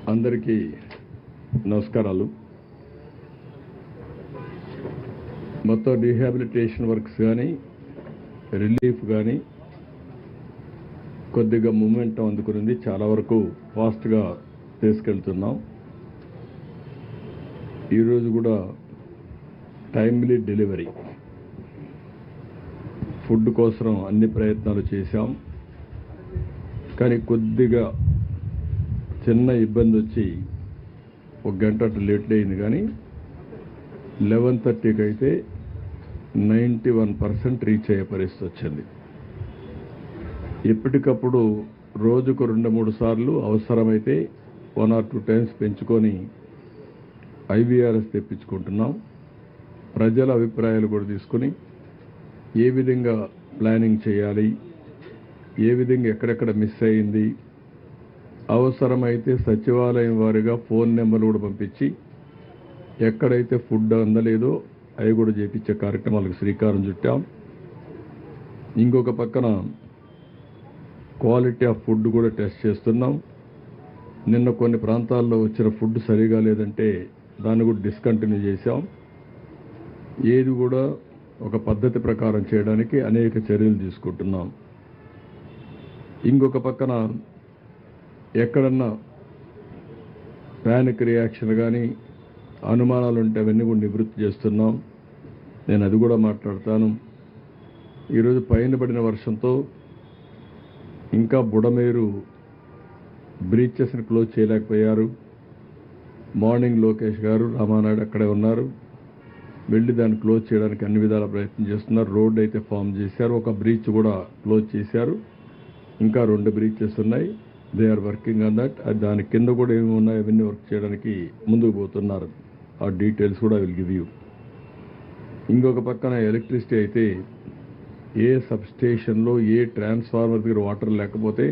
అందరికీ నమస్కారాలు. మొత్తం రీహాబిలిటేషన్ వర్క్స్ కానీ రిలీఫ్ కానీ కొద్దిగా మూమెంటం అందుకునింది. చాలా వరకు ఫాస్ట్గా తీసుకెళ్తున్నాం. ఈరోజు కూడా టైమ్లీ డెలివరీ ఫుడ్ కోసం అన్ని ప్రయత్నాలు చేశాం. కానీ కొద్దిగా చిన్న ఇబ్బంది వచ్చి 1 గంట లేట్ అయింది. కానీ 11:30కి అయితే 91% రీచ్ అయ్యే పరిస్థితి వచ్చింది. ఎప్పటికప్పుడు రోజుకు 2-3 సార్లు అవసరమైతే 1 or 2 టైమ్స్ పెంచుకొని IVRS తెప్పించుకుంటున్నాం. ప్రజల అభిప్రాయాలు కూడా తీసుకుని ఏ విధంగా ప్లానింగ్ చేయాలి, ఏ విధంగా ఎక్కడెక్కడ మిస్ అయింది, అవసరమైతే సచివాలయం వారిగా ఫోన్ నెంబర్లు కూడా పంపించి ఎక్కడైతే ఫుడ్ అందలేదో అవి కూడా చేపించే కార్యక్రమాలకు శ్రీకారం చుట్టాం. ఇంకొక పక్కన క్వాలిటీ ఆఫ్ ఫుడ్ కూడా టెస్ట్ చేస్తున్నాం. నిన్న కొన్ని ప్రాంతాల్లో వచ్చిన ఫుడ్ సరిగా లేదంటే దాన్ని కూడా డిస్కంటిన్యూ చేశాం. ఏది కూడా ఒక పద్ధతి ప్రకారం చేయడానికి అనేక చర్యలు తీసుకుంటున్నాం. ఇంకొక పక్కన ఎక్కడన్నా ప్యానిక్ రియాక్షన్ కానీ అనుమానాలు ఉంటే అవన్నీ కూడా నివృత్తి చేస్తున్నాం. నేను అది కూడా మాట్లాడతాను. ఈరోజు పైన పడిన వర్షంతో ఇంకా బుడమేరు బ్రీచెస్ని క్లోజ్ చేయలేకపోయారు. మార్నింగ్ లోకేష్ గారు, రామానాయుడు అక్కడే ఉన్నారు. వెళ్ళి దాన్ని క్లోజ్ చేయడానికి అన్ని విధాల ప్రయత్నం చేస్తున్నారు. రోడ్ అయితే ఫామ్ చేశారు. ఒక బ్రీచ్ కూడా క్లోజ్ చేశారు. ఇంకా 2 బ్రీచెస్ ఉన్నాయి. They are working on that. దాని కింద కూడా ఏమి ఉన్నాయి అవన్నీ వర్క్ చేయడానికి ముందుకు పోతున్నారు. ఆ డీటెయిల్స్ కూడా విల్ గివ్ యూ. ఇంకొక పక్కన ఎలక్ట్రిసిటీ అయితే ఏ సబ్స్టేషన్లో ఏ ట్రాన్స్ఫార్మర్ దగ్గర వాటర్ లేకపోతే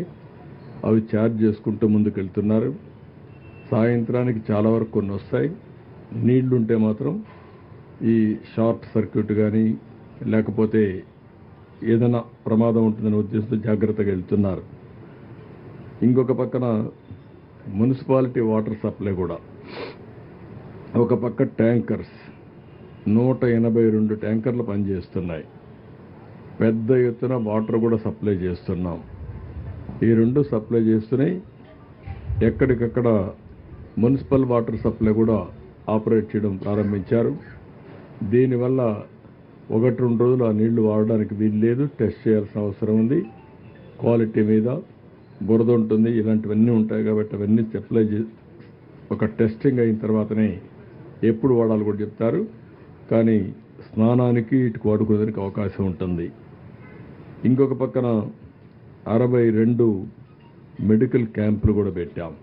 అవి ఛార్జ్ చేసుకుంటూ ముందుకు వెళ్తున్నారు. సాయంత్రానికి చాలా వరకు కొన్ని వస్తాయి. నీళ్లుంటే మాత్రం ఈ షార్ట్ సర్క్యూట్ కానీ లేకపోతే ఏదైనా ప్రమాదం ఉంటుందనే ఉద్దేశంతో జాగ్రత్తగా వెళ్తున్నారు. ఇంకొక పక్కన మున్సిపాలిటీ వాటర్ సప్లై కూడా ఒక పక్క ట్యాంకర్స్ 182 ట్యాంకర్లు పనిచేస్తున్నాయి. పెద్ద ఎత్తున వాటర్ కూడా సప్లై చేస్తున్నాం. ఈ 2 సప్లై చేస్తున్నాయి. ఎక్కడికక్కడ మున్సిపల్ వాటర్ సప్లై కూడా ఆపరేట్ చేయడం ప్రారంభించారు. దీనివల్ల 1-2 రోజులు ఆ నీళ్లు వాడడానికి వీలు లేదు. టెస్ట్ చేయాల్సిన అవసరం ఉంది. క్వాలిటీ మీద బురద ఉంటుంది, ఇలాంటివన్నీ ఉంటాయి. కాబట్టి అవన్నీ సప్లై ఒక టెస్టింగ్ అయిన తర్వాతనే ఎప్పుడు వాడాలి కూడా చెప్తారు. కానీ స్నానానికి ఇటు వాడుకునేదానికి అవకాశం ఉంటుంది. ఇంకొక పక్కన 62 మెడికల్ క్యాంపులు కూడా పెట్టాం.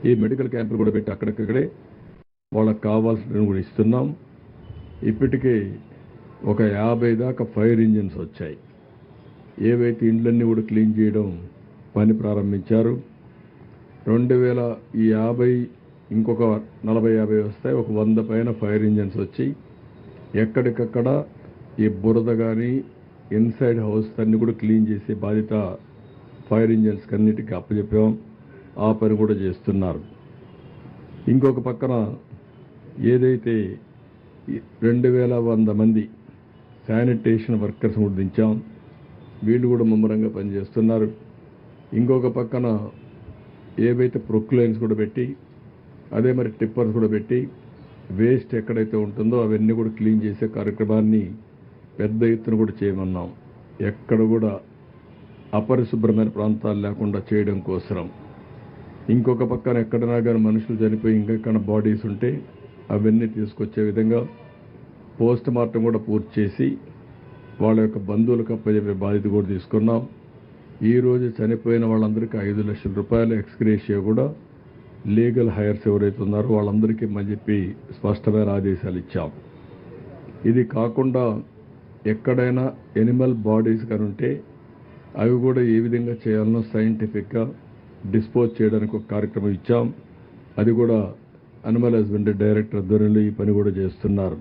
ఈ మెడికల్ క్యాంపులు కూడా పెట్టి అక్కడికక్కడే వాళ్ళకి కావాల్సినవి కూడా ఇస్తున్నాం. ఇప్పటికే ఒక 50 దాకా ఫైర్ ఇంజిన్స్ వచ్చాయి. ఏవైతే ఇండ్లన్నీ కూడా క్లీన్ చేయడం పని ప్రారంభించారు. 2050 ఇంకొక 40-50 వస్తాయి. ఒక 100 పైన ఫైర్ ఇంజిన్స్ వచ్చి ఎక్కడికక్కడ ఈ బురద కానీ ఇన్సైడ్ హౌస్ అన్ని కూడా క్లీన్ చేసే బాధ్యత ఫైర్ ఇంజిన్స్ అన్నిటికీ అప్పచెప్పాం. ఆ పని కూడా చేస్తున్నారు. ఇంకొక పక్కన ఏదైతే 2100 మంది శానిటేషన్ వర్కర్స్ కూడా దించాం. వీళ్ళు కూడా ముమ్మరంగా పనిచేస్తున్నారు. ఇంకొక పక్కన ఏవైతే ప్రొక్లైన్స్ కూడా పెట్టి అదే మరి టిప్పర్స్ కూడా పెట్టి వేస్ట్ ఎక్కడైతే ఉంటుందో అవన్నీ కూడా క్లీన్ చేసే కార్యక్రమాన్ని పెద్ద ఎత్తున కూడా చేయమన్నాం. ఎక్కడ కూడా అపరిశుభ్రమైన ప్రాంతాలు లేకుండా చేయడం కోసం. ఇంకొక పక్కన ఎక్కడైనా కానీ మనుషులు చనిపోయి ఇంకెక్కడ బాడీస్ ఉంటే అవన్నీ తీసుకొచ్చే విధంగా పోస్ట్ మార్టం కూడా పూర్తి చేసి వాళ్ళ యొక్క బంధువులకు అప్పచెప్పే బాధ్యత కూడా తీసుకున్నాం. ఈరోజు చనిపోయిన వాళ్ళందరికీ 5 లక్షల రూపాయల ఎక్స్గ్రేషియా కూడా లీగల్ హైర్స్ ఎవరైతే ఉన్నారో వాళ్ళందరికీ అని చెప్పి స్పష్టమైన ఆదేశాలు ఇచ్చాం. ఇది కాకుండా ఎక్కడైనా ఎనిమల్ బాడీస్ కానీ ఉంటే అవి కూడా ఏ విధంగా చేయాలనో సైంటిఫిక్గా డిస్పోజ్ చేయడానికి ఒక కార్యక్రమం ఇచ్చాం. అది కూడా అనిమల్ హస్బెండరీ డైరెక్టర్ ఆధ్వర్యంలో ఈ పని కూడా చేస్తున్నారు.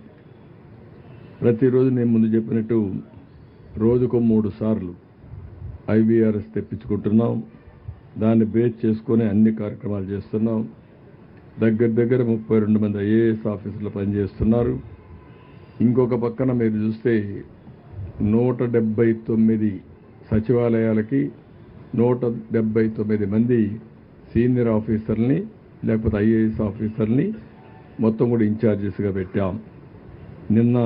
ప్రతిరోజు నేను ముందు చెప్పినట్టు రోజుకు 3 సార్లు IVRS తెప్పించుకుంటున్నాం. దాన్ని బేస్ చేసుకొని అన్ని కార్యక్రమాలు చేస్తున్నాం. దగ్గర దగ్గర 32 మంది ఐఏఎస్ ఆఫీసర్లు పనిచేస్తున్నారు. ఇంకొక పక్కన మీరు చూస్తే 179 సచివాలయాలకి 179 మంది సీనియర్ ఆఫీసర్ని లేకపోతే ఐఏఎస్ ఆఫీసర్ని మొత్తం కూడా ఇన్ఛార్జెస్గా పెట్టాం. నిన్న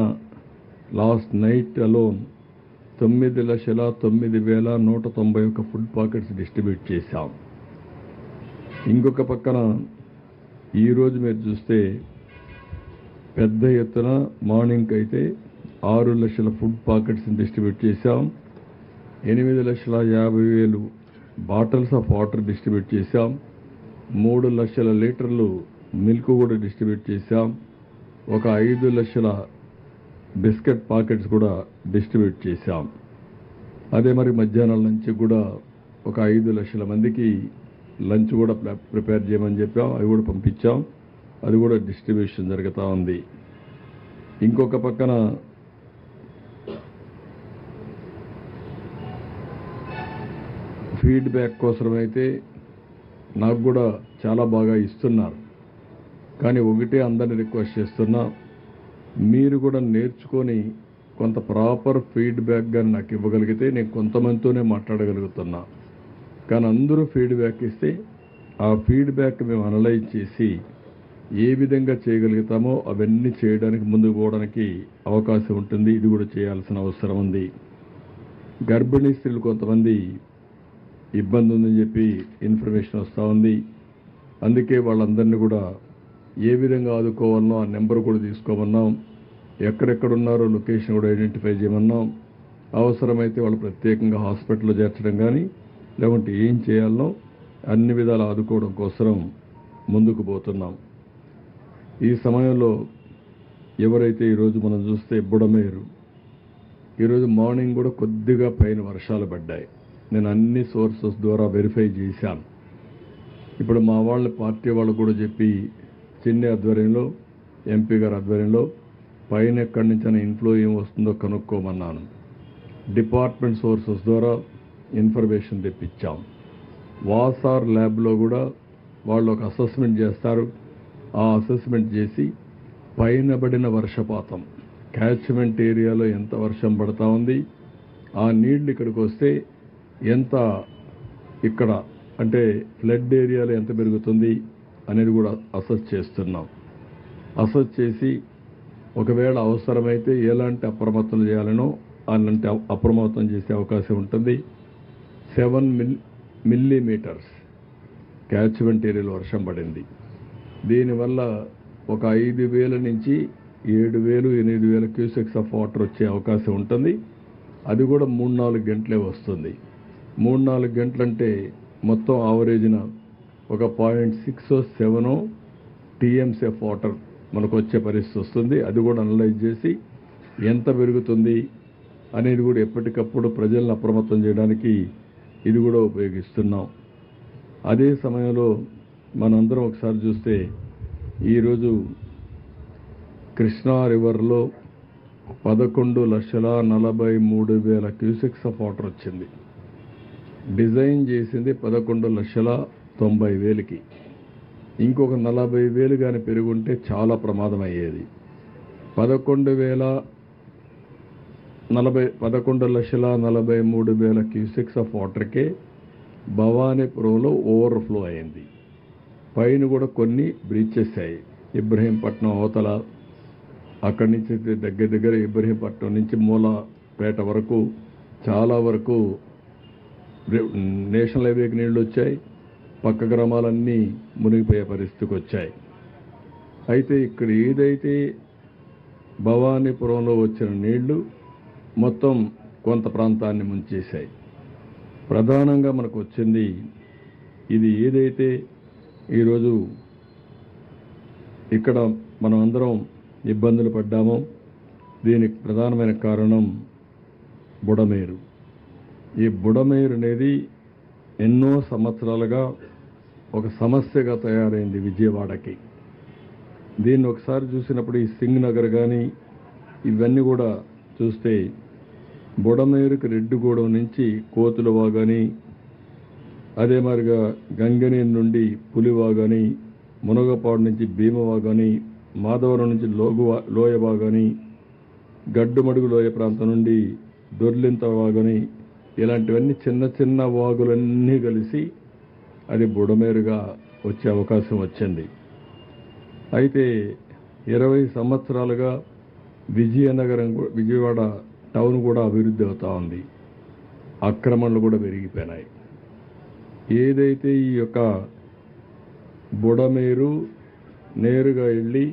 last night alone 9,09,191 food packets distribute చేశాం. ఇంకొక పక్కన ఈరోజు మీరు చూస్తే పెద్ద ఎత్తున మార్నింగ్కి అయితే 6 లక్షల ఫుడ్ పాకెట్స్ని డిస్ట్రిబ్యూట్ చేశాం. 8,50,000 బాటిల్స్ ఆఫ్ వాటర్ డిస్ట్రిబ్యూట్ చేశాం. 3 లక్షల లీటర్లు మిల్క్ కూడా డిస్ట్రిబ్యూట్ చేశాం. ఒక 5 లక్షల బిస్కెట్ పాకెట్స్ కూడా డిస్ట్రిబ్యూట్ చేశాం. అదే మరి మధ్యాహ్నం లంచ్ కూడా ఒక 5 లక్షల మందికి లంచ్ కూడా ప్రిపేర్ చేయమని చెప్పాం. అవి కూడా పంపించాం. అది కూడా డిస్ట్రిబ్యూషన్ జరుగుతూ ఉంది. ఇంకొక పక్కన ఫీడ్బ్యాక్ కోసమైతే నాకు కూడా చాలా బాగా ఇస్తున్నారు. కానీ ఒకటే అందరిని రిక్వెస్ట్ చేస్తున్నా, మీరు కూడా నేర్చుకొని కొంత ప్రాపర్ ఫీడ్బ్యాక్ కానీ నాకు ఇవ్వగలిగితే నేను కొంతమందితోనే మాట్లాడగలుగుతున్నా. కానీ అందరూ ఫీడ్బ్యాక్ ఇస్తే ఆ ఫీడ్బ్యాక్ మేము అనలైజ్ చేసి ఏ విధంగా చేయగలుగుతామో అవన్నీ చేయడానికి ముందుకు పోవడానికి అవకాశం ఉంటుంది. ఇది కూడా చేయాల్సిన అవసరం ఉంది. గర్భిణీ స్త్రీలు కొంతమంది ఇబ్బంది ఉందని చెప్పి ఇన్ఫర్మేషన్ వస్తూ ఉంది. అందుకే వాళ్ళందరినీ కూడా ఏ విధంగా ఆదుకోవాలనో ఆ నెంబర్ కూడా తీసుకోమన్నాం. ఎక్కడెక్కడున్నారో లొకేషన్ కూడా ఐడెంటిఫై చేయమన్నాం. అవసరమైతే వాళ్ళు ప్రత్యేకంగా హాస్పిటల్లో చేర్చడం కానీ లేకుంటే ఏం చేయాలనో అన్ని విధాలు ఆదుకోవడం కోసం ముందుకు పోతున్నాం. ఈ సమయంలో ఎవరైతే ఈరోజు మనం చూస్తే బుడమేరు, ఈరోజు మార్నింగ్ కూడా కొద్దిగా పైన వర్షాలు పడ్డాయి. నేను అన్ని సోర్సెస్ ద్వారా వెరిఫై చేశాను. ఇప్పుడు మా వాళ్ళ పార్టీ వాళ్ళు కూడా చెప్పి చిన్ని ఆధ్వర్యంలో ఎంపీ గారి ఆధ్వర్యంలో పైన ఎక్కడి నుంచి ఇన్ఫ్లో ఏం వస్తుందో కనుక్కోమన్నాను. డిపార్ట్మెంట్ సోర్సెస్ ద్వారా ఇన్ఫర్మేషన్ తెప్పించాం. వాసార్ ల్యాబ్లో కూడా వాళ్ళు ఒక అసెస్మెంట్ చేస్తారు. ఆ అసెస్మెంట్ చేసి పైన పడిన వర్షపాతం క్యాచ్మెంట్ ఏరియాలో ఎంత వర్షం పడతా ఉంది, ఆ నీళ్లు ఇక్కడికి వస్తే ఎంత ఇక్కడ అంటే ఫ్లడ్ ఏరియాలో ఎంత పెరుగుతుంది అనేది కూడా అసెస్ చేస్తున్నాం. అసెస్ చేసి ఒకవేళ అవసరమైతే ఎలాంటి అప్రమత్తం చేయాలనో అలాంటి అప్రమత్తం చేసే అవకాశం ఉంటుంది. 7 మిల్లీమీటర్స్ క్యాచ్మెంట్ ఏరియాలో వర్షం పడింది. దీనివల్ల ఒక 5,000 నుంచి 7,000, 8,000 క్యూసెక్స్ ఆఫ్ వాటర్ వచ్చే అవకాశం ఉంటుంది. అది కూడా 3-4 గంటలే వస్తుంది. 3-4 గంటలంటే మొత్తం ఆవరేజ్న ఒక 0.6-7 టీఎంసీ ఆఫ్ వాటర్ మనకు వచ్చే పరిస్థితి వస్తుంది. అది కూడా అనలైజ్ చేసి ఎంత పెరుగుతుంది అనేది కూడా ఎప్పటికప్పుడు ప్రజలను అప్రమత్తం చేయడానికి ఇది కూడా ఉపయోగిస్తున్నాం. అదే సమయంలో మనందరం ఒకసారి చూస్తే ఈరోజు కృష్ణా రివర్లో 11,43,000 క్యూసెక్స్ ఆఫ్ వాటర్ వచ్చింది. డిజైన్ చేసింది 11,90,000కి. ఇంకొక 40,000 కానీ పెరుగుంటే చాలా ప్రమాదం అయ్యేది. 11,43,000 క్యూసెక్స్ ఆఫ్ వాటర్కే భవానీపురంలో ఓవర్ఫ్లో అయింది. పైన కూడా కొన్ని బ్రీచెస్ అయ్యాయి. ఇబ్రహీంపట్నం అవతల అక్కడి నుంచి దగ్గర దగ్గర ఇబ్రహీంపట్నం నుంచి మూలపేట వరకు చాలా వరకు నేషనల్ హైవేకి నీళ్లు వచ్చాయి. పక్క గ్రామాలన్నీ మునిగిపోయే పరిస్థితికి వచ్చాయి. అయితే ఇక్కడ ఏదైతే భవానీపురంలో వచ్చిన నీళ్లు మొత్తం కొంత ప్రాంతాన్ని ముంచేశాయి. ప్రధానంగా మనకు వచ్చింది ఇది ఏదైతే ఈరోజు ఇక్కడ మనం అందరం ఇబ్బందులు పడ్డామో దీనికి ప్రధానమైన కారణం బుడమేరు. ఈ బుడమేరు అనేది ఎన్నో సంవత్సరాలుగా ఒక సమస్యగా తయారైంది విజయవాడకి. దీన్ని ఒకసారి చూసినప్పుడు ఈ సింగ్ నగర్ కానీ ఇవన్నీ కూడా చూస్తే బుడమేరుకి రెడ్డిగూడెం నుంచి కోతులవా కానీ అదే మాదిరిగా గంగనీరు నుండి పులివాగని, మునగపాడు నుంచి భీమవాగని, మాధవరం నుంచి లోయవాగని, గడ్డుమడుగు లోయ ప్రాంతం నుండి దొర్లింత వాగని, ఇలాంటివన్నీ చిన్న చిన్న వాగులన్నీ కలిసి అది బుడమేరుగా వచ్చే అవకాశం వచ్చింది. అయితే 20 సంవత్సరాలుగా విజయవాడ టౌన్ కూడా అభివృద్ధి అవుతా ఉంది. ఆక్రమణలు కూడా పెరిగిపోయినాయి. ఏదైతే ఈ యొక్క బుడమేరు నేరుగా వెళ్ళి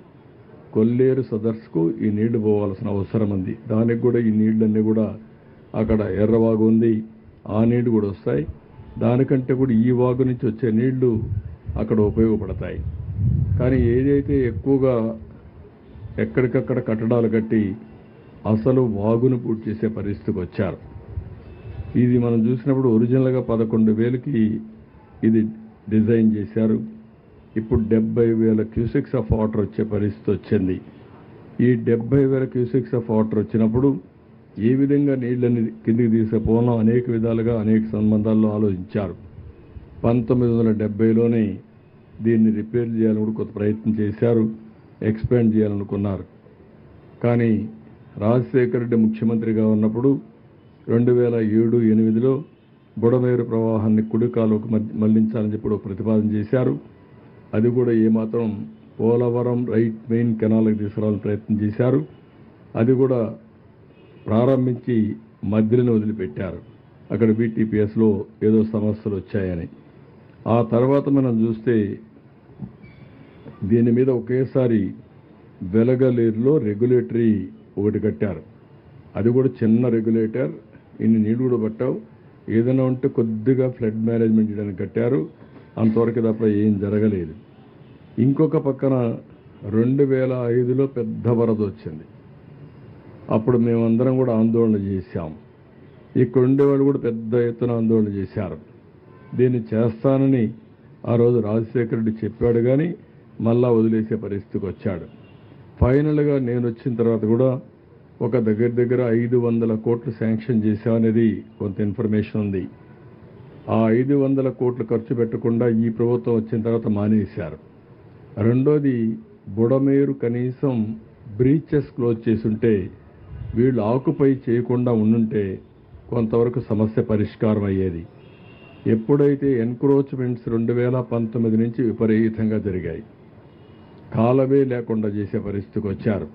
కొల్లేరు సదర్స్కు ఈ నీళ్లు పోవాల్సిన అవసరం ఉంది. దానికి కూడా ఈ నీళ్ళన్నీ కూడా అక్కడ ఎర్రవాగు ఉంది, ఆ నీళ్లు కూడా వస్తాయి. దానికంటే కూడా ఈ వాగు నుంచి వచ్చే నీళ్లు అక్కడ ఉపయోగపడతాయి. కానీ ఏదైతే ఎక్కువగా ఎక్కడికక్కడ కట్టడాలు కట్టి అసలు వాగును పూర్తి చేసే పరిస్థితికి వచ్చారు. ఇది మనం చూసినప్పుడు ఒరిజినల్గా 11,000కి ఇది డిజైన్ చేశారు. ఇప్పుడు 70,000 క్యూసెక్స్ ఆఫ్ వాటర్ వచ్చే పరిస్థితి వచ్చింది. ఈ 70,000 క్యూసెక్స్ ఆఫ్ వాటర్ వచ్చినప్పుడు ఏ విధంగా నీళ్ళని కిందికి తీసుకుపోవడం అనేక విధాలుగా అనేక సంబంధాల్లో ఆలోచించారు. 1970లోనే దీన్ని రిపేర్ చేయాలని కూడా కొంత ప్రయత్నం చేశారు, ఎక్స్పాండ్ చేయాలనుకున్నారు. కానీ రాజశేఖర రెడ్డి ముఖ్యమంత్రిగా ఉన్నప్పుడు 2007-8లో బుడమేరు ప్రవాహాన్ని కుడికాలుకు మళ్లించాలని చెప్పి ప్రతిపాదన చేశారు. అది కూడా ఏమాత్రం పోలవరం రైట్ మెయిన్ కెనాల్కి తీసుకురావాలని ప్రయత్నం చేశారు. అది కూడా ప్రారంభించి మధ్యలోనే వదిలిపెట్టారు. అక్కడ BTPSలో ఏదో సమస్యలు వచ్చాయని. ఆ తర్వాత మనం చూస్తే దీని మీద ఒకేసారి వెలగలేరులో రెగ్యులేటరీ ఒకటి కట్టారు. అది కూడా చిన్న రెగ్యులేటర్, ఇన్ని నీళ్లు కూడా పట్టావు, ఏదైనా ఉంటే కొద్దిగా ఫ్లడ్ మేనేజ్మెంట్ చేయడానికి కట్టారు. అంతవరకు తప్ప ఏం జరగలేదు. ఇంకొక పక్కన 2005లో పెద్ద వరద వచ్చింది. అప్పుడు మేమందరం కూడా ఆందోళన చేశాం. ఇక్కడ ఉండేవాళ్ళు కూడా పెద్ద ఎత్తున ఆందోళన చేశారు. దీన్ని చేస్తానని ఆ రోజు రాజశేఖర రెడ్డి చెప్పాడు, కానీ మళ్ళా వదిలేసే పరిస్థితికి వచ్చాడు. ఫైనల్గా నేను వచ్చిన తర్వాత కూడా ఒక దగ్గర 500 కోట్లు శాంక్షన్ చేశామనేది కొంత ఇన్ఫర్మేషన్ ఉంది. ఆ 500 కోట్లు ఖర్చు పెట్టకుండా ఈ ప్రభుత్వం వచ్చిన తర్వాత మానేశారు. రెండోది, బుడమేరు కనీసం బ్రీచెస్ క్లోజ్ చేసుంటే, వీళ్ళు ఆక్యుపై చేయకుండా ఉండుంటే కొంతవరకు సమస్య పరిష్కారం అయ్యేది. ఎప్పుడైతే ఎన్క్రోచ్మెంట్స్ 2019 నుంచి విపరీతంగా జరిగాయి, కాలవే లేకుండా చేసే పరిస్థితికి వచ్చారు.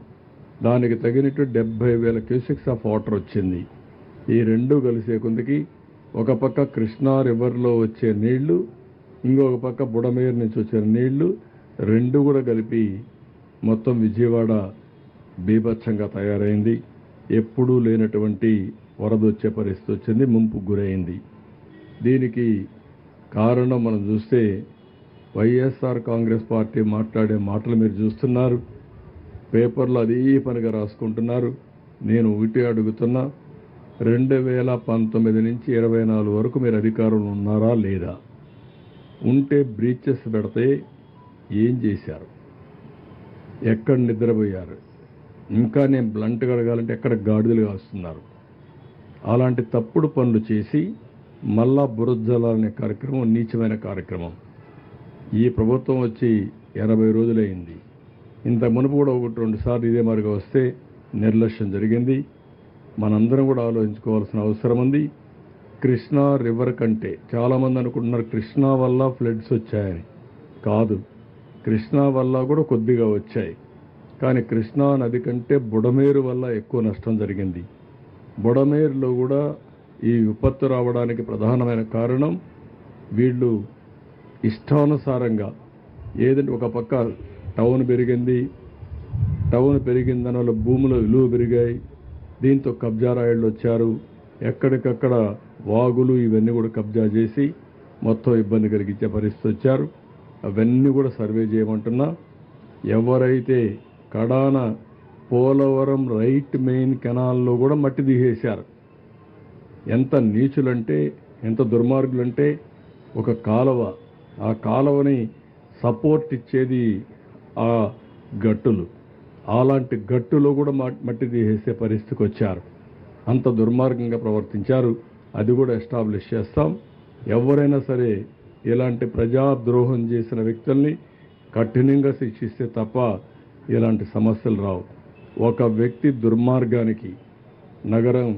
దానికి తగినట్టు 70,000 క్యూసెక్స్ ఆఫ్ వాటర్ వచ్చింది. ఈ రెండు కలిసే కొందికి ఒక పక్క కృష్ణా రివర్లో వచ్చే నీళ్లు, ఇంకొక పక్క బుడమేరు నుంచి వచ్చే నీళ్లు, రెండు కూడా కలిపి మొత్తం విజయవాడ బీభత్సంగా తయారైంది. ఎప్పుడూ లేనటువంటి వరద వచ్చే పరిస్థితి వచ్చింది, ముంపుకు గురైంది. దీనికి కారణం మనం చూస్తే వైఎస్ఆర్ కాంగ్రెస్ పార్టీ మాట్లాడే మాటలు మీరు చూస్తున్నారు. పేపర్లో అదే పనిగా రాసుకుంటున్నారు. నేను ఒకటి అడుగుతున్నా, 2019 నుంచి 24 వరకు మీరు అధికారంలో ఉన్నారా లేదా? ఉంటే బ్రీచెస్ పెడితే ఏం చేశారు? ఎక్కడ నిద్రపోయారు? ఇంకా నేను బ్లంట్గా అడగాలంటే ఎక్కడ గాడిదలు కాస్తున్నారు? అలాంటి తప్పుడు పనులు చేసి మళ్ళా బురజలాలనే కార్యక్రమం నీచమైన కార్యక్రమం. ఈ ప్రభుత్వం వచ్చి 80 రోజులైంది. ఇంత మునుపు కూడా 1-2 సార్లు ఇదే మాదిరిగా వస్తే నిర్లక్ష్యం జరిగింది. మనందరం కూడా ఆలోచించుకోవాల్సిన అవసరం ఉంది. కృష్ణా రివర్ కంటే చాలామంది అనుకుంటున్నారు కృష్ణా వల్ల ఫ్లడ్స్ వచ్చాయని. కాదు, కృష్ణా వల్ల కూడా కొద్దిగా వచ్చాయి. కానీ కృష్ణా నది కంటే బుడమేరు వల్ల ఎక్కువ నష్టం జరిగింది. బుడమేరులో కూడా ఈ విపత్తు రావడానికి ప్రధానమైన కారణం వీళ్ళు ఇష్టానుసారంగా ఏదంటే ఒక పక్క టౌన్ పెరిగింది, టౌన్ పెరిగిందని వల్ల భూముల విలువ పెరిగాయి. దీంతో కబ్జా రాయుళ్ళు వచ్చారు. ఎక్కడికక్కడ వాగులు ఇవన్నీ కూడా కబ్జా చేసి మొత్తం ఇబ్బంది కలిగించే పరిస్థితి వచ్చారు. అవన్నీ కూడా సర్వే చేయమంటున్నా. ఎవరైతే కడాన పోలవరం రైట్ మెయిన్ కెనాల్లో కూడా మట్టి తీసేశారు. ఎంత నీచులంటే, ఎంత దుర్మార్గులంటే, ఒక కాలువ, ఆ కాలువని సపోర్ట్ ఇచ్చేది ఆ గట్టులు, అలాంటి గట్టులో కూడా మట్టి తీసేసే పరిస్థితికి వచ్చారు. అంత దుర్మార్గంగా ప్రవర్తించారు. అది కూడా ఎస్టాబ్లిష్ చేస్తాం. ఎవరైనా సరే ఇలాంటి ప్రజాద్రోహం చేసిన వ్యక్తుల్ని కఠినంగా శిక్షిస్తే తప్ప ఇలాంటి సమస్యలు రావు. ఒక వ్యక్తి దుర్మార్గానికి నగరం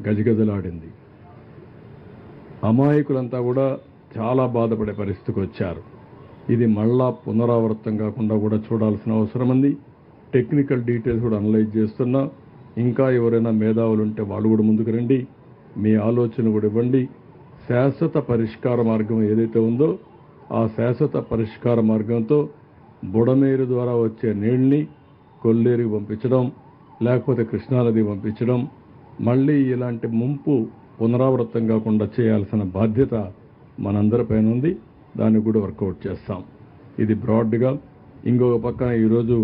గజగజలాడింది. అమాయకులంతా కూడా చాలా బాధపడే పరిస్థితికి వచ్చారు. ఇది మళ్ళా పునరావృతం కాకుండా కూడా చూడాల్సిన అవసరం ఉంది. టెక్నికల్ డీటెయిల్స్ కూడా అనలైజ్ చేస్తున్నా. ఇంకా ఎవరైనా మేధావులు ఉంటే వాళ్ళు కూడా ముందుకు రండి, మీ ఆలోచన కూడా ఇవ్వండి. శాశ్వత పరిష్కార మార్గం ఏదైతే ఉందో ఆ శాశ్వత పరిష్కార మార్గంతో బుడమేరు ద్వారా వచ్చే నీళ్ళని కొల్లేరుకి పంపించడం, లేకపోతే కృష్ణానది పంపించడం, మళ్ళీ ఇలాంటి ముంపు పునరావృతం కాకుండా చేయాల్సిన బాధ్యత మనందరిపైన ఉంది. దాన్ని కూడా వర్కౌట్ చేస్తాం. ఇది బ్రాడ్గా. ఇంకొక పక్కన ఈరోజు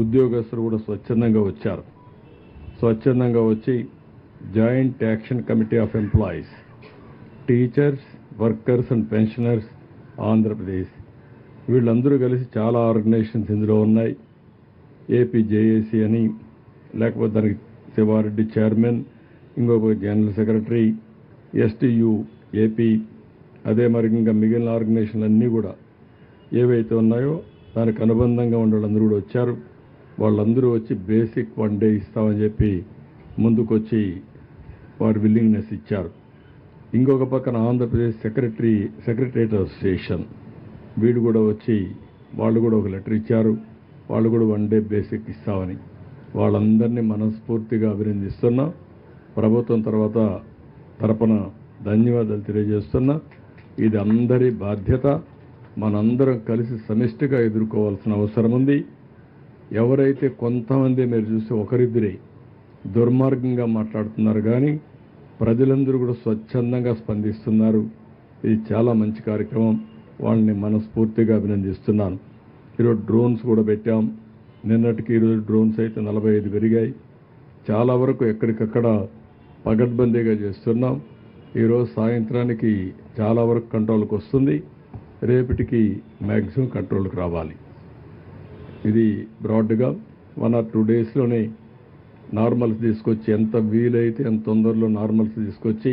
ఉద్యోగస్తులు కూడా స్వచ్ఛందంగా వచ్చారు. స్వచ్ఛందంగా వచ్చి joint action committee of employees, teachers, workers and pensioners Andhra Pradesh, వీళ్ళందరూ కలిసి చాలా ఆర్గనైజేషన్స్ ఇందులో ఉన్నాయి. ఏపీ జేఏసీ అని, లేకపోతే దానికి శివారెడ్డి చైర్మన్, ఇంకొక జనరల్ సెక్రటరీ, ఎస్టీయు ఏపీ, అదే మరి ఇంకా మిగిలిన ఆర్గనైజేషన్లు అన్నీ కూడా ఏవైతే ఉన్నాయో దానికి అనుబంధంగా ఉన్న వాళ్ళందరూ కూడా వచ్చారు. వాళ్ళందరూ వచ్చి బేసిక్ 1 డే ఇస్తామని చెప్పి ముందుకొచ్చి వారి విల్లింగ్నెస్ ఇచ్చారు. ఇంకొక పక్కన ఆంధ్రప్రదేశ్ సెక్రటరియట్ అసోసియేషన్ వీడు కూడా వచ్చి వాళ్ళు కూడా ఒక లెటర్ ఇచ్చారు. వాళ్ళు కూడా 1 డే బేసిక్ ఇస్తామని. వాళ్ళందరినీ మనస్ఫూర్తిగా అభినందిస్తున్నా. ప్రభుత్వం తరపున ధన్యవాదాలు తెలియజేస్తున్నా. ఇది అందరి బాధ్యత. మనందరం కలిసి సమిష్టిగా ఎదుర్కోవాల్సిన అవసరం ఉంది. ఎవరైతే కొంతమంది మీరు చూసి ఒకరిద్దరే దుర్మార్గంగా మాట్లాడుతున్నారు, కానీ ప్రజలందరూ కూడా స్వచ్ఛందంగా స్పందిస్తున్నారు. ఇది చాలా మంచి కార్యక్రమం. వాళ్ళని మనస్ఫూర్తిగా అభినందిస్తున్నాను. ఈరోజు డ్రోన్స్ కూడా పెట్టాం. నిన్నటికి ఈరోజు డ్రోన్స్ అయితే 45 పెరిగాయి. చాలా వరకు ఎక్కడికక్కడ పగడ్బందీగా చేస్తున్నాం. ఈరోజు సాయంత్రానికి చాలా వరకు కంట్రోల్కి వస్తుంది. రేపటికి మ్యాక్సిమం కంట్రోల్కి రావాలి. ఇది బ్రాడ్గా 1 or 2 డేస్లోనే నార్మల్స్ తీసుకొచ్చి, ఎంత వీలైతే అంత తొందరలో నార్మల్స్ తీసుకొచ్చి,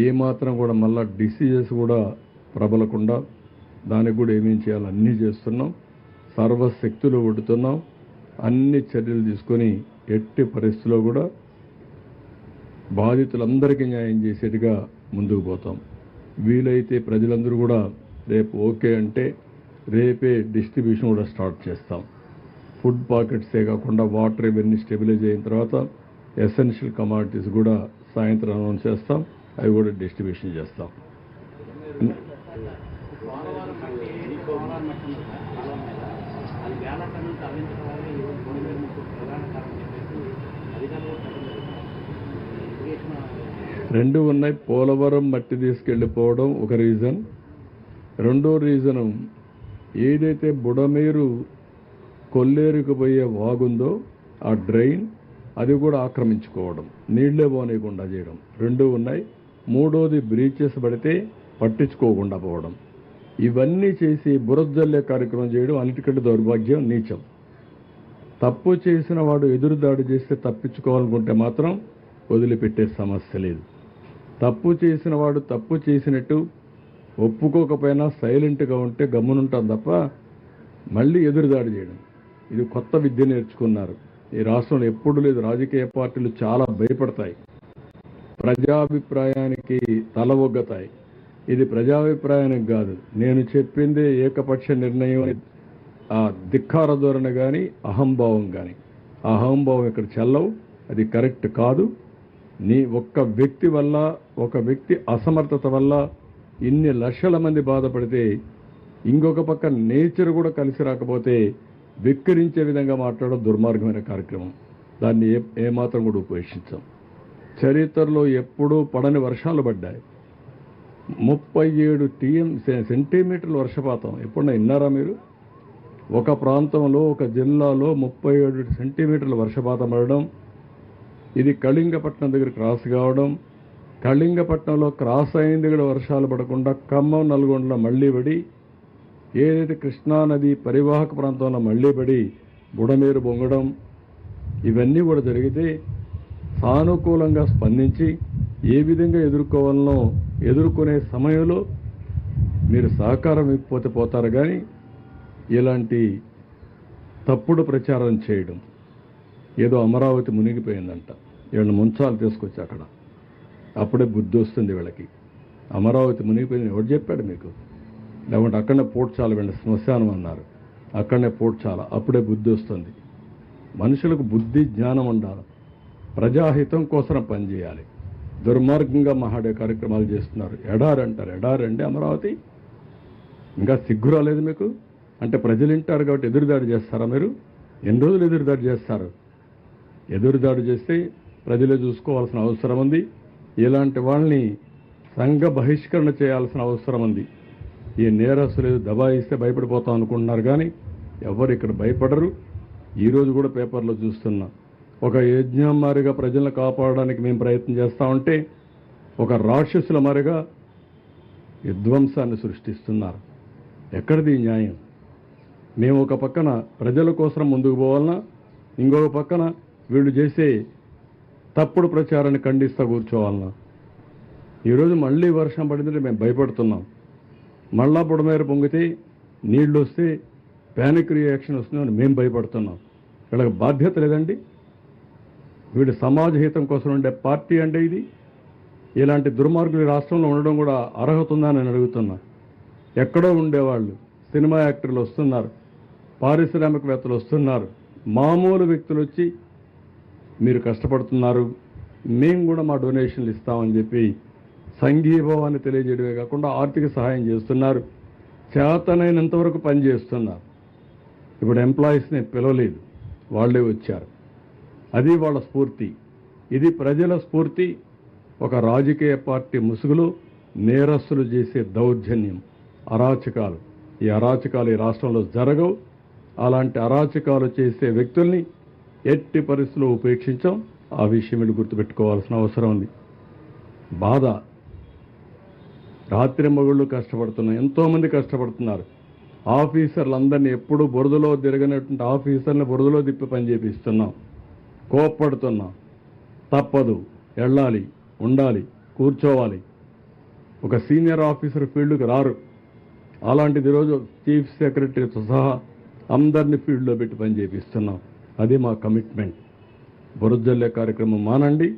ఏమాత్రం కూడా మళ్ళా డిసీజెస్ కూడా ప్రబలకుండా దానికి కూడా ఏమేం చేయాలో అన్నీ చేస్తున్నాం. సర్వశక్తులు ఒడ్డుతున్నాం. అన్ని చర్యలు తీసుకొని ఎట్టి పరిస్థితుల్లో కూడా బాధితులందరికీ న్యాయం చేసేట్టుగా ముందుకు పోతాం. వీలైతే ప్రజలందరూ కూడా రేపు ఓకే అంటే రేపే డిస్ట్రిబ్యూషన్ కూడా స్టార్ట్ చేస్తాం. ఫుడ్ పాకెట్సే కాకుండా వాటర్ ఇవన్నీ స్టెబిలైజ్ అయిన తర్వాత ఎసెన్షియల్ కమాడిటీస్ కూడా సాయంత్రం అనౌన్స్ చేస్తాం. అవి కూడా డిస్ట్రిబ్యూషన్ చేస్తాం. రెండు ఉన్నాయి. పోలవరం మట్టి తీసుకెళ్ళిపోవడం ఒక రీజన్. రెండో రీజను ఏదైతే బుడమేరు కొల్లేరుకు పోయే వాగుందో ఆ డ్రైన్ అది కూడా ఆక్రమించుకోవడం, నీళ్లే పోనీయకుండా చేయడం, రెండూ ఉన్నాయి. మూడోది బ్రీచెస్ పడితే పట్టించుకోకుండా పోవడం. ఇవన్నీ చేసి బురదజల్లే కార్యక్రమం చేయడం అన్నిటికంటే దౌర్భాగ్యం, నీచం. తప్పు చేసిన వాడు ఎదురుదాడి చేస్తే తప్పించుకోవాలనుకుంటే మాత్రం వదిలిపెట్టే సమస్య లేదు. తప్పు చేసిన వాడు తప్పు చేసినట్టు ఒప్పుకోకపోయినా సైలెంట్గా ఉంటే గమ్మునుంటాం తప్ప మళ్ళీ ఎదురుదాడి చేయడం, ఇది కొత్త విద్య నేర్చుకున్నారు. ఈ రాష్ట్రంలో ఎప్పుడు లేదు. రాజకీయ పార్టీలు చాలా భయపడతాయి, ప్రజాభిప్రాయానికి తల ఒగ్గతాయి. ఇది ప్రజాభిప్రాయానికి కాదు, నేను చెప్పిందే ఏకపక్ష నిర్ణయం. ఆ ధిక్కార ధోరణ కానీ అహంభావం కానీ, ఆ అహంభావం ఇక్కడ చెల్లవు. అది కరెక్ట్ కాదు. నీ ఒక్క వ్యక్తి వల్ల, ఒక వ్యక్తి అసమర్థత వల్ల ఇన్ని లక్షల మంది బాధపడితే, ఇంకొక పక్క నేచర్ కూడా కలిసి రాకపోతే విక్కరించే విధంగా మాట్లాడడం దుర్మార్గమైన కార్యక్రమం. దాన్ని ఏమాత్రం కూడా ఉపేక్షించాం. చరిత్రలో ఎప్పుడూ పడని వర్షాలు పడ్డాయి. 37 సెంటీమీటర్ల వర్షపాతం ఎప్పుడన్నా విన్నారా మీరు? ఒక ప్రాంతంలో, ఒక జిల్లాలో 37 సెంటీమీటర్ల వర్షపాతం పడడం. ఇది కళింగపట్నం దగ్గర క్రాస్ కావడం. కళింగపట్నంలో క్రాస్ అయింది కూడా వర్షాలు పడకుండా ఖమ్మం, నల్గొండలో మళ్లీ పడి, ఏదైతే కృష్ణానది పరివాహక ప్రాంతంలో మళ్లీ పడి బుడమేరు బొంగడం, ఇవన్నీ కూడా జరిగితే సానుకూలంగా స్పందించి ఏ విధంగా ఎదుర్కోవాలనో ఎదుర్కొనే సమయంలో మీరు సహకారం ఇవ్వకపోతే పోతారు. కానీ ఇలాంటి తప్పుడు ప్రచారం చేయడం, ఏదో అమరావతి మునిగిపోయిందంట, వీళ్ళని ముంచాలు తీసుకొచ్చి అక్కడ అప్పుడే బుద్ధి వస్తుంది వీళ్ళకి. అమరావతి మునిగిపోయింది ఎవరు చెప్పాడు మీకు? లేకుంటే అక్కడనే పోడ్చాల వీళ్ళ శ్మశానం అన్నారు, అక్కడనే పోడ్చాల, అప్పుడే బుద్ధి వస్తుంది. మనుషులకు బుద్ధి జ్ఞానం ఉండాలి, ప్రజాహితం కోసం పనిచేయాలి. దుర్మార్గంగా మహాడే కార్యక్రమాలు చేస్తున్నారు. ఎడారంటారు, ఎడారండి అమరావతి? ఇంకా సిగ్గు రాలేదు మీకు? అంటే ప్రజలు వింటారు కాబట్టి ఎదురుదాడి చేస్తారా మీరు? ఎన్ని రోజులు ఎదురుదాడి చేస్తారు? ఎదురుదాడి చేస్తే ప్రజలే చూసుకోవాల్సిన అవసరం ఉంది. ఇలాంటి వాళ్ళని సంఘ బహిష్కరణ చేయాల్సిన అవసరం ఉంది. ఈ నేరస్తులు దబాయిస్తే భయపడిపోతాం అనుకుంటున్నారు, కానీ ఎవరు ఇక్కడ భయపడరు. ఈరోజు కూడా పేపర్లో చూస్తున్నా, ఒక యజ్ఞం మారిగా ప్రజలను కాపాడడానికి మేము ప్రయత్నం చేస్తూ ఉంటే ఒక రాక్షసుల మారిగా విధ్వంసాన్ని సృష్టిస్తున్నారు. ఎక్కడిది న్యాయం? మేము ఒక పక్కన ప్రజల కోసం ముందుకు పోవాలన్నా, ఇంకొక పక్కన వీళ్ళు చేసే తప్పుడు ప్రచారాన్ని ఖండిస్తూ కూర్చోవాలన్నా? ఈరోజు మళ్ళీ వర్షం పడిందంటే మేము భయపడుతున్నాం. మళ్ళా బుడమేర పొంగితే నీళ్ళు వస్తే ప్యానిక్ రియాక్షన్ వస్తుందని మేము భయపడుతున్నాం. వీళ్ళకి బాధ్యత లేదండి? వీడు సమాజ హితం కోసం ఉండే పార్టీ అంటే ఇది? ఇలాంటి దుర్మార్గులు రాష్ట్రంలో ఉండడం కూడా అర్హత ఉందా అని అడుగుతున్నా. ఎక్కడో ఉండేవాళ్ళు సినిమా యాక్టర్లు వస్తున్నారు, పారిశ్రామికవేత్తలు వస్తున్నారు, మామూలు వ్యక్తులు వచ్చి మీరు కష్టపడుతున్నారు, మేము కూడా మా డొనేషన్లు ఇస్తామని చెప్పి సంఘీభావాన్ని తెలియజేయడమే కాకుండా ఆర్థిక సహాయం చేస్తున్నారు. చేతనైనంతవరకు పనిచేస్తున్నారు. ఇప్పుడు ఎంప్లాయీస్ని పిలవలేదు, వాళ్ళే వచ్చారు. అది వాళ్ళ స్ఫూర్తి. ఇది ప్రజల స్ఫూర్తి. ఒక రాజకీయ పార్టీ ముసుగులో నేరస్తులు చేసే దౌర్జన్యం, అరాచకాలు, ఈ అరాచకాలు ఈ రాష్ట్రంలో జరగవు. అలాంటి అరాచకాలు చేసే వ్యక్తుల్ని ఎట్టి పరిస్థితుల్లో ఉపేక్షించాం. ఆ విషయం వీళ్ళు గుర్తుపెట్టుకోవాల్సిన అవసరం ఉంది. బాధ, రాత్రి మగుళ్ళు కష్టపడుతున్నాం, ఎంతోమంది కష్టపడుతున్నారు. ఆఫీసర్లందరినీ ఎప్పుడూ బురదలో తిరగనటువంటి ఆఫీసర్ని బురదలో తిప్పి పని చేపిస్తున్నాం. కోప్పడుతున్నాం. తప్పదు, వెళ్ళాలి, ఉండాలి, కూర్చోవాలి. ఒక సీనియర్ ఆఫీసర్ ఫీల్డ్కి రారు. అలాంటిది ఈరోజు చీఫ్ సెక్రటరీతో సహా అందరినీ ఫీల్డ్లో పెట్టి పని చేపిస్తున్నాం. అది మా కమిట్మెంట్. బురజల్లే కార్యక్రమం మానండి.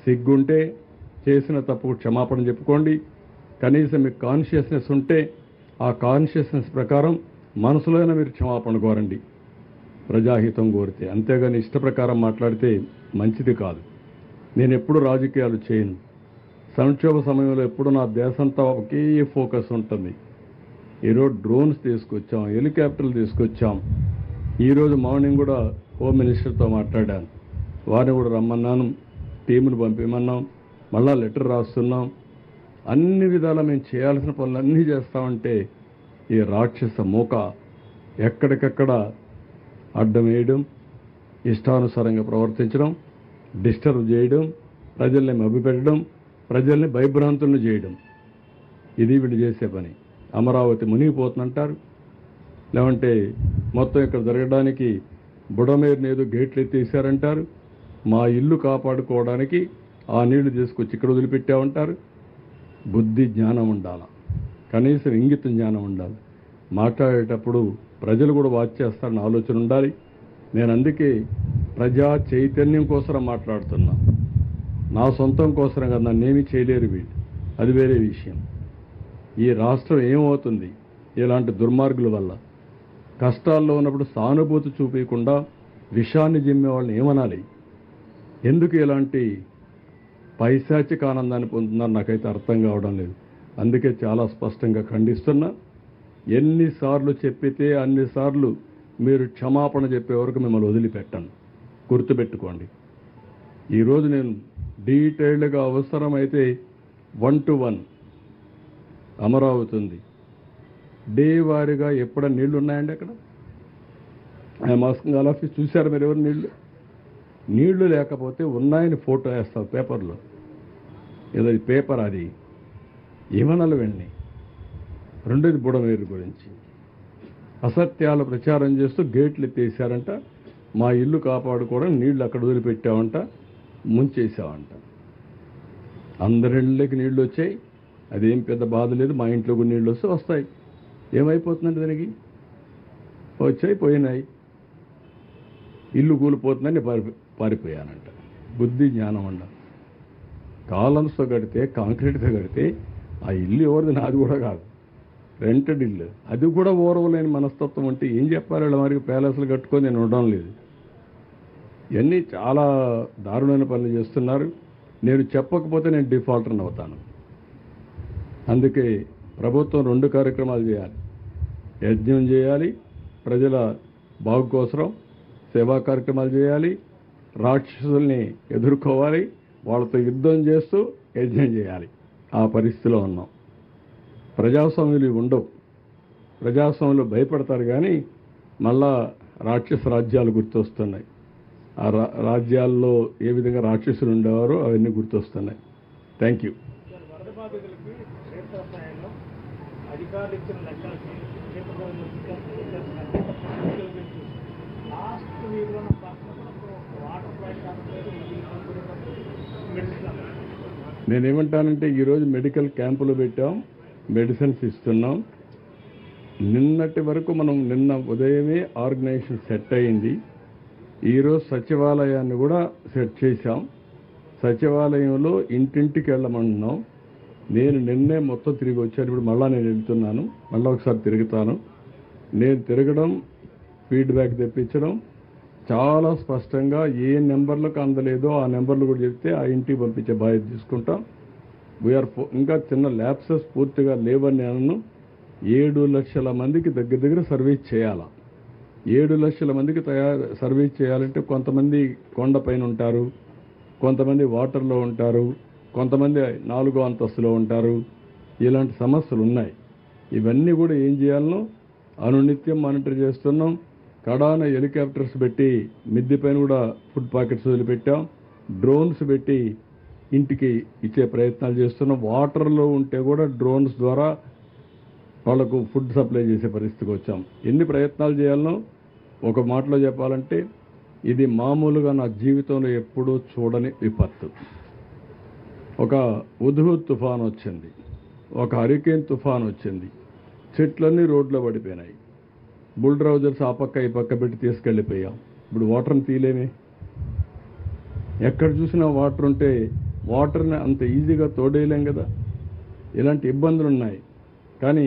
సిగ్గుంటే చేసిన తప్పు క్షమాపణ చెప్పుకోండి. కనీసం మీకు కాన్షియస్నెస్ ఉంటే ఆ కాన్షియస్నెస్ ప్రకారం మనసులోనే మీరు క్షమాపణ కోరండి, ప్రజాహితం కోరితే. అంతేగాని ఇష్ట ప్రకారం మాట్లాడితే మంచిది కాదు. నేను ఎప్పుడు రాజకీయాలు చేయను. సంక్షోభ సమయంలో ఎప్పుడు నా దేశంతా ఒకే ఫోకస్ ఉంటుంది. ఈరోజు డ్రోన్స్ తీసుకొచ్చాం, హెలికాప్టర్లు తీసుకొచ్చాం. ఈరోజు మార్నింగ్ కూడా హోమ్ మినిస్టర్తో మాట్లాడాను. వారిని కూడా రమ్మన్నాను, టీమును పంపిమన్నాం, మళ్ళా లెటర్ రాస్తున్నాం. అన్ని విధాలా మేము చేయాల్సిన పనులన్నీ చేస్తామంటే ఈ రాక్షస మూక ఎక్కడికక్కడ అడ్డం వేయడం, ఇష్టానుసారంగా ప్రవర్తించడం, డిస్టర్బ్ చేయడం, ప్రజల్ని మభ్యపెట్టడం, ప్రజల్ని భయభ్రాంతులను చేయడం, ఇది వీళ్ళు చేసే పని. అమరావతి మునిగిపోతుందంటారు, లేదంటే మొత్తం ఇక్కడ జరగడానికి బుడమేరుని ఏదో గేట్లు ఎత్తేసారంటారు. మా ఇల్లు కాపాడుకోవడానికి ఆ నీళ్లు తీసుకొచ్చి ఇక్కడ వదిలిపెట్టామంటారు. బుద్ధి జ్ఞానం ఉండాలి, కనీసం ఇంగిత జ్ఞానం ఉండాలి. మాట్లాడేటప్పుడు ప్రజలు కూడా వాచ్ చేస్తారని ఆలోచన ఉండాలి. నేను అందుకే ప్రజా చైతన్యం కోసం మాట్లాడుతున్నా. నా సొంతం కోసం కదా, నన్నేమీ చేయలేరు వీళ్ళు, అది వేరే విషయం. ఈ రాష్ట్రం ఏమవుతుంది ఇలాంటి దుర్మార్గుల వల్ల? కష్టాల్లో ఉన్నప్పుడు సానుభూతి చూపించకుండా విషాన్ని జిమ్మే వాళ్ళని ఏమనాలి? ఎందుకు ఇలాంటి పైశాచిక ఆనందాన్ని పొందుతున్నారు నాకైతే అర్థం కావడం లేదు. అందుకే చాలా స్పష్టంగా ఖండిస్తున్నా. ఎన్నిసార్లు చెప్పితే అన్నిసార్లు మీరు క్షమాపణ చెప్పే వరకు మిమ్మల్ని వదిలిపెట్టాను, గుర్తుపెట్టుకోండి. ఈరోజు నేను డీటెయిల్డ్గా అవసరమైతే 1-to-1 అమరావతి ఉంది, డే వారీగా ఎప్పుడ నీళ్లు ఉన్నాయండి అక్కడ? మాస్కింగ్ ఆఫీస్ చూశారు మీరు ఎవరు? నీళ్లు లేకపోతే ఉన్నాయని ఫోటో వేస్తావు పేపర్లో, ఏదో పేపర్ అది ఏమనాలి వెళ్ళి. రెండోది బుడమేరు గురించి అసత్యాలు ప్రచారం చేస్తూ గేట్లు ఎత్తేసారంట. మా ఇల్లు కాపాడుకోవడం నీళ్లు అక్కడ వదిలిపెట్టావంట, ముంచేసావంట. అందరిళ్ళకి నీళ్లు వచ్చాయి, అదేం పెద్ద బాధ లేదు. మా ఇంట్లో కొన్ని నీళ్ళు వస్తే వస్తాయి. ఏమైపోతుందండి దానికి? వచ్చాయి, పోయినాయి. ఇల్లు కూలిపోతుందని పారిపోయానంట. బుద్ధి జ్ఞానం అండ. కాలమ్స్తో కడితే, కాంక్రీట్తో కడితే ఆ ఇల్లు ఎవరిది? నాది కూడా కాదు, రెంటెడ్ ఇల్లు. అది కూడా ఓర్వలేని మనస్తత్వం అంటే ఏం చెప్పాలి? వాళ్ళ మరి ప్యాలెస్లు కట్టుకొని నేను ఉండడం లేదు. ఇవన్నీ చాలా దారుణమైన పనులు చేస్తున్నారు. నేను చెప్పకపోతే నేను డిఫాల్టర్ని అవుతాను. అందుకే ప్రభుత్వం 2 కార్యక్రమాలు చేయాలి. యజ్ఞం చేయాలి, ప్రజల బాగు కోసం సేవా కార్యక్రమాలు చేయాలి, రాక్షసుల్ని ఎదుర్కోవాలి, వాళ్ళతో యుద్ధం చేస్తూ యజ్ఞం చేయాలి. ఆ పరిస్థితిలో ఉన్నాం. ప్రజాస్వామ్యులు ఉండవు. ప్రజాస్వామ్యులు భయపడతారు, కానీ మళ్ళా రాక్షస రాజ్యాలు గుర్తొస్తున్నాయి. ఆ రాజ్యాల్లో ఏ విధంగా రాక్షసులు ఉండేవారో అవన్నీ గుర్తొస్తున్నాయి. Thank you. నేనేమంటానంటే ఈరోజు మెడికల్ క్యాంపులు పెట్టాం, మెడిసిన్స్ ఇస్తున్నాం. నిన్నటి వరకు నిన్న ఉదయమే ఆర్గనైజేషన్ సెట్ అయింది. ఈరోజు సచివాలయాన్ని కూడా సెట్ చేశాం. సచివాలయంలో ఇంటింటికి వెళ్ళమంటున్నాం. నేను నిన్నే మొత్తం తిరిగి వచ్చాను. ఇప్పుడు మళ్ళీ నేను వెళ్తున్నాను, మళ్ళీ ఒకసారి తిరుగుతాను. నేను తిరగడం, ఫీడ్బ్యాక్ తెప్పించడం, చాలా స్పష్టంగా ఏ నెంబర్లకు అందలేదో ఆ నెంబర్లు కూడా చెప్తే ఆ ఇంటికి పంపించే బాధ్యత తీసుకుంటాం. ఇంకా చిన్న ల్యాప్సెస్ పూర్తిగా లేవని నేను 7 లక్షల మందికి దగ్గర సర్వీస్ చేయాలా. 7 లక్షల మందికి సర్వీస్ చేయాలంటే కొంతమంది కొండపైన ఉంటారు, కొంతమంది వాటర్లో ఉంటారు, కొంతమంది 4వ అంతస్తులో ఉంటారు. ఇలాంటి సమస్యలు ఉన్నాయి. ఇవన్నీ కూడా ఏం చేయాలనో అనునిత్యం మానిటర్ చేస్తున్నాం. కడాన హెలికాప్టర్స్ పెట్టి మిద్దె పైన కూడా ఫుడ్ ప్యాకెట్స్ వదిలిపెట్టాం. డ్రోన్స్ పెట్టి ఇంటికి ఇచ్చే ప్రయత్నాలు చేస్తున్నాం. వాటర్లో ఉంటే కూడా డ్రోన్స్ ద్వారా వాళ్లకు ఫుడ్ సప్లై చేసే పరిస్థితికి వచ్చాం. ఎన్ని ప్రయత్నాలు చేయాలనో ఒక మాటలో చెప్పాలంటే ఇది మామూలుగా నా జీవితంలో ఎప్పుడూ చూడని విపత్తు. ఒక హుద్హుద్ తుఫాన్ వచ్చింది, ఒక హరికేన్ తుఫాన్ వచ్చింది, చెట్లన్నీ రోడ్లో పడిపోయినాయి. బుల్డ్రౌజర్స్ ఆ పక్క ఈ పక్క పెట్టి తీసుకెళ్ళిపోయాం. ఇప్పుడు వాటర్ని తీయలేమే. ఎక్కడ చూసినా వాటర్ ఉంటే వాటర్ని అంత ఈజీగా తోడేయలేం కదా. ఇలాంటి ఇబ్బందులు ఉన్నాయి. కానీ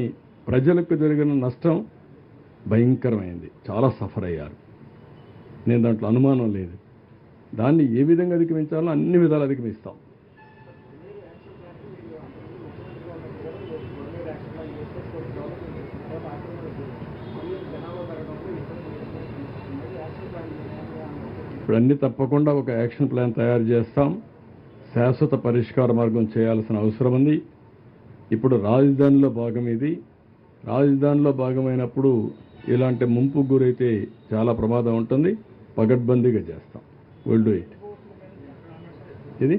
ప్రజలకు జరిగిన నష్టం భయంకరమైంది. చాలా సఫర్ అయ్యారు. నేను దాంట్లో అనుమానం లేదు. దాన్ని ఏ విధంగా అధిగమించాలో అన్ని విధాలు అధిగమిస్తాం. ఇప్పుడు అన్ని తప్పకుండా ఒక యాక్షన్ ప్లాన్ తయారు చేస్తాం. శాశ్వత పరిష్కార మార్గం చేయాల్సిన అవసరం ఉంది. ఇప్పుడు రాజధానిలో భాగం ఇది. రాజధానిలో భాగమైనప్పుడు ఇలాంటి ముంపు గురైతే చాలా ప్రమాదం ఉంటుంది. పగడ్బందీగా చేస్తాం. Will do it. ఇది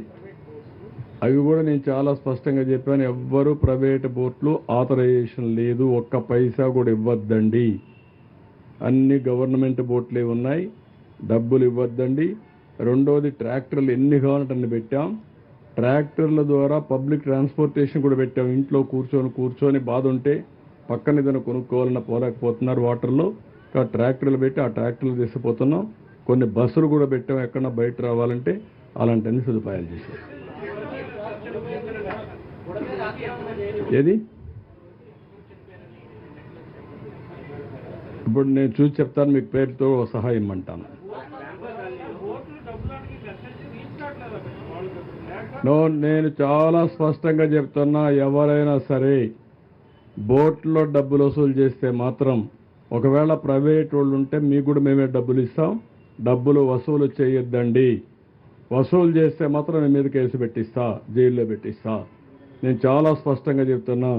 అవి కూడా నేను చాలా స్పష్టంగా చెప్పాను. ఎవ్వరూ ప్రైవేట్ బోట్లు ఆథరైజేషన్ లేదు, ఒక్క పైసా కూడా ఇవ్వద్దండి. అన్ని గవర్నమెంట్ బోట్లే ఉన్నాయి, డబ్బులు ఇవ్వద్దండి. రెండోది, ట్రాక్టర్లు ఎన్ని కావాలంటే అన్ని పెట్టాం. ట్రాక్టర్ల ద్వారా పబ్లిక్ ట్రాన్స్పోర్టేషన్ కూడా పెట్టాం. ఇంట్లో కూర్చొని బాధ ఉంటే పక్కన ఏదైనా కొనుక్కోవాలన్నా పోలేకపోతున్నారు వాటర్లో. ట్రాక్టర్లు పెట్టి ఆ ట్రాక్టర్లు తీసుకుపోతున్నాం. కొన్ని బస్సులు కూడా పెట్టాం, ఎక్కడన్నా బయట రావాలంటే అలాంటి అన్ని సదుపాయాలు చేశాం. ఏది ఇప్పుడు నేను చూసి చెప్తాను, మీకు పేరుతో సహాయం ఇమ్మంటాను. నేను చాలా స్పష్టంగా చెప్తున్నా, ఎవరైనా సరే బోట్లో డబ్బులు వసూలు చేస్తే మాత్రం, ఒకవేళ ప్రైవేట్ వాళ్ళు ఉంటే మీకు కూడా మేమే డబ్బులు ఇస్తాం. డబ్బులు వసూలు చేయొద్దండి. వసూలు చేస్తే మాత్రం నేను మీద కేసు పెట్టిస్తా, జైల్లో పెట్టిస్తా. నేను చాలా స్పష్టంగా చెప్తున్నా.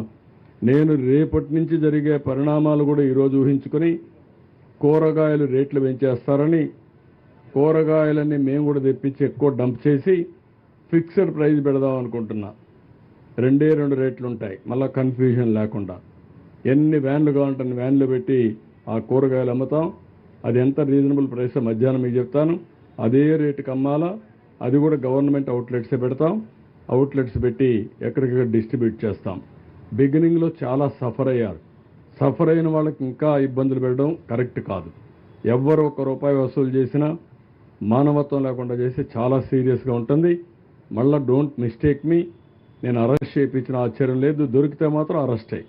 నేను రేపటి నుంచి జరిగే పరిణామాలు కూడా ఈరోజు ఊహించుకొని కూరగాయలు రేట్లు పెంచేస్తారని, కూరగాయలన్నీ మేము కూడా తెప్పించి ఎక్కువ డంప్ చేసి ఫిక్స్డ్ ప్రైస్ పెడదాం అనుకుంటున్నా. 2 రేట్లు ఉంటాయి, మళ్ళీ కన్ఫ్యూజన్ లేకుండా. ఎన్ని వ్యాన్లు కావాలంటే వ్యాన్లు పెట్టి ఆ కూరగాయలు అమ్ముతాం. అది ఎంత రీజనబుల్ ప్రైస్ మధ్యాహ్నం మీకు చెప్తాను. అదే రేటుకి అమ్మాలా. అది కూడా గవర్నమెంట్ అవుట్లెట్సే పెడతాం. అవుట్లెట్స్ పెట్టి ఎక్కడికక్కడ డిస్ట్రిబ్యూట్ చేస్తాం. బిగినింగ్లో చాలా సఫర్ అయ్యారు. సఫర్ అయిన వాళ్ళకి ఇంకా ఇబ్బందులు పెట్టడం కరెక్ట్ కాదు. ఎవ్వరు ₹1 వసూలు చేసినా మానవత్వం లేకుండా చేస్తే చాలా సీరియస్గా ఉంటుంది. మళ్ళీ డోంట్ మిస్టేక్ మీ, నేను అరెస్ట్ చేయించిన ఆశ్చర్యం లేదు. దొరికితే మాత్రం అరెస్ట్ అయ్యి